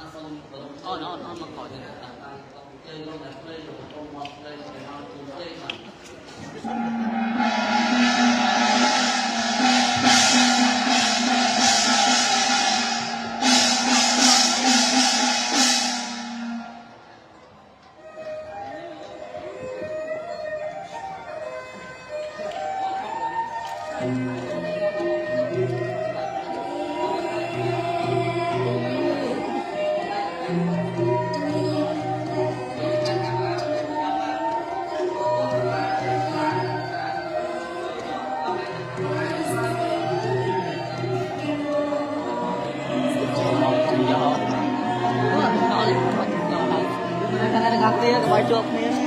Oh, no, no, mà khỏi thì Dia quay chuột nè.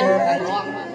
trên càng loạn mà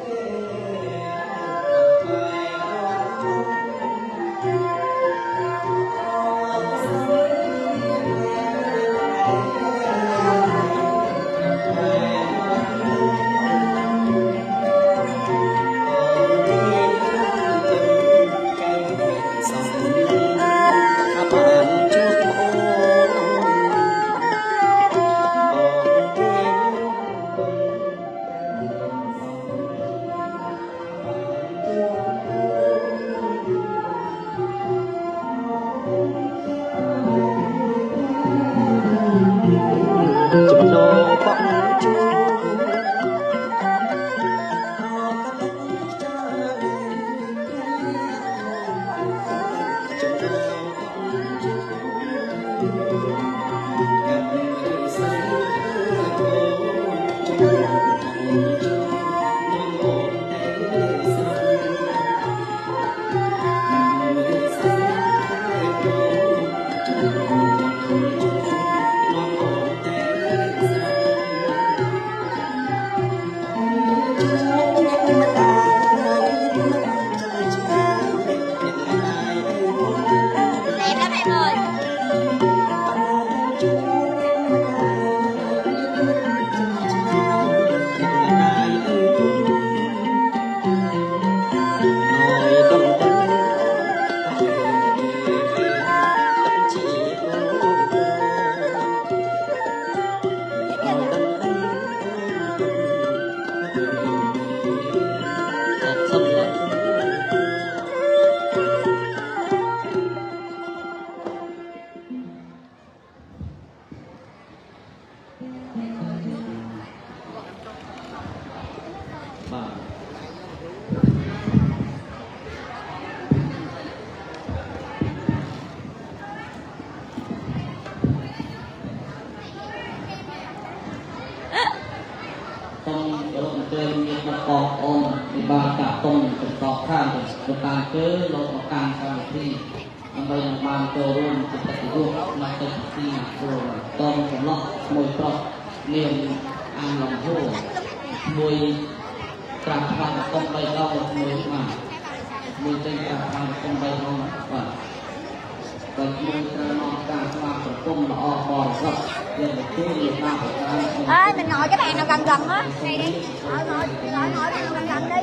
ê mình ngồi cái bàn nào gần gần á này đi ngồi bàn nào gần gần đi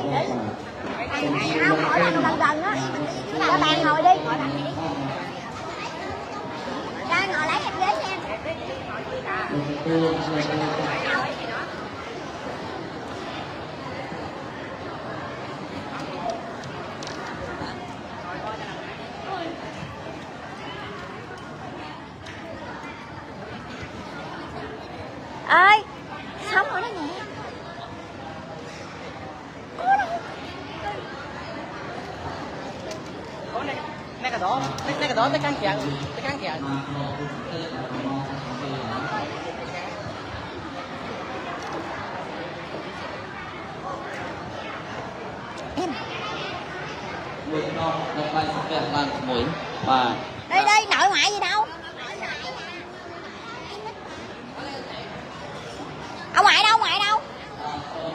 không ngồi bàn nào gần gần á ra bàn ngồi đi ra ngồi lấy em ghế nha ơi sống ở đó nhỉ cái đó tới căng kẹt em mũi và đây đây nội ngoại gì đâu ông ngoại đâu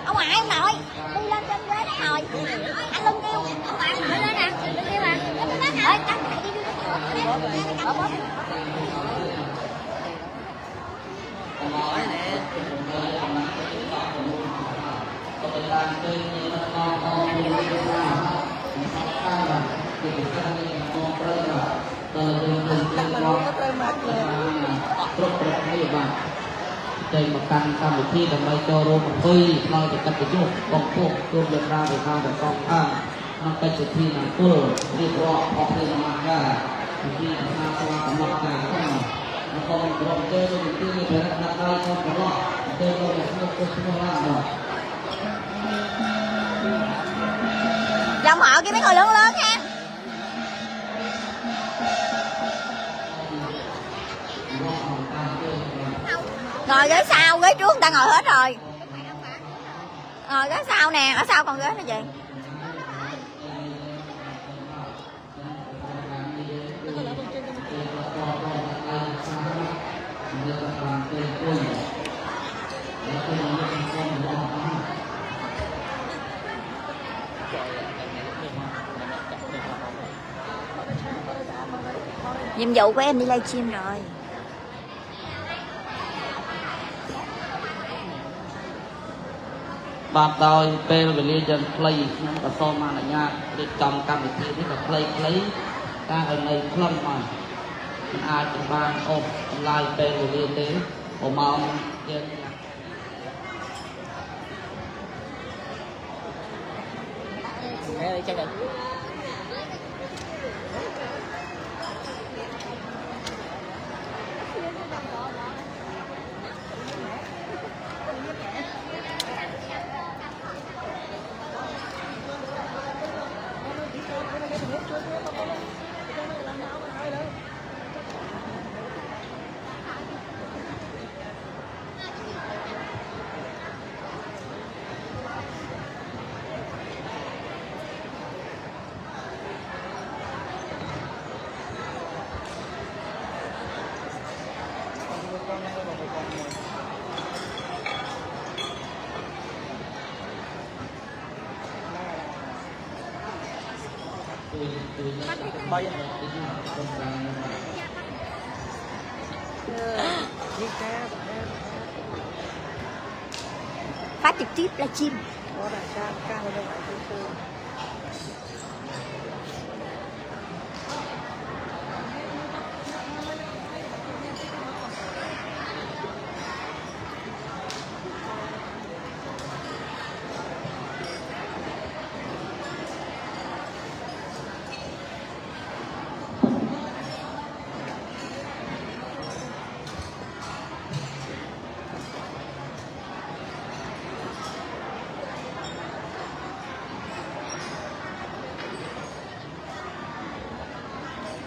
ông ngoại ông nội đi lên trên ghế để ngồi anh Luân kêu ông ngoại ông nội lên nè Luân kêu à ơi cắt lại đi trên một căn cam một thi đồng bay cho rô một phi lo cho tập cái chuột con thuốc chuột được ra để ra để con nó cái chuột thi là cô đi qua học thì mà cả thì là qua cả một cả nó không còn chơi với những cái như thế là đặt đây không có lo chơi với một số không làm rồi dòng họ kia mấy người lớn lớn ha ngồi ghế sau ghế trước người ta ngồi hết rồi ngồi ghế sau nè ở sau còn ghế nữa chị Nhiệm vụ của em đi livestream rồi. Bạn đòiពេលវេលាយ៉ាងខ្លីខ្ញុំក៏សូមអនុញ្ញាតរៀបចំកម្មវិធីនេះក៏ខ្លីៗការឲ្យនៅខ្លឹមមកមិនអាចបានអូសបន្លាយពេលវេលាទេប្រហែលយើង Đây chắc được. Bao nhiêu? Phát trực tiếp livestream.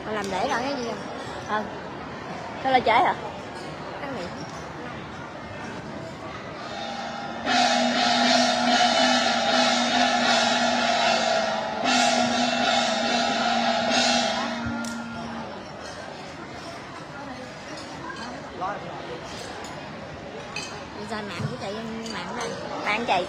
Mà làm để rồi cái gì không? Sao là trễ hả? Cái này. Bây giờ mạng của chị mạng này bạn chị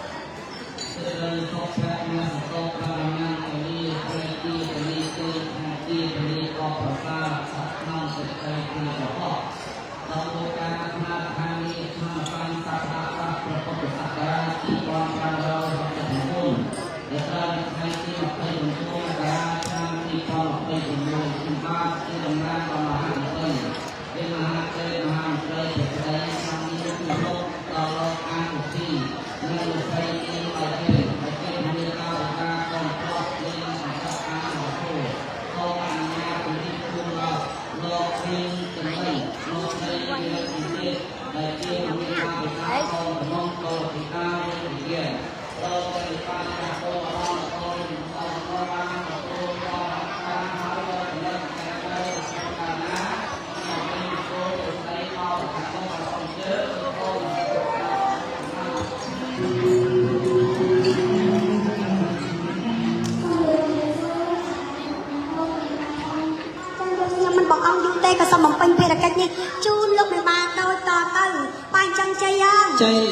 ก็สมองเป็นเพลกันนี่จูนลูกในบ้านโดยต่อตั้งปานจังใจยัง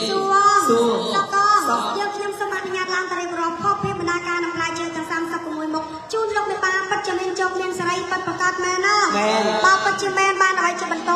สัวแล้วก็เดี๋ยวខ្ញុំសូមអនុញ្ញាតឡើងតារីរកភពភាពបណ្ដាការនំឡាយជើទាំង36មុខជូនលោកនៅបានពិតជាមានជោគមានសេរីពិតប្រកបមែនណាបើពិតជាមែនបានឲ្យជាបន្ត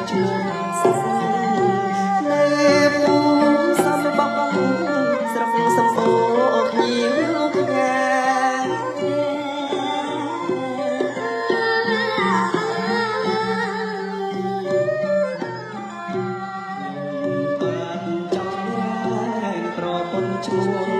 ជួនសិនលើពូសំបងស្រស់សំបូរភ្ញៀវផ្កា បានចង់រែងប្រពន្ធជួន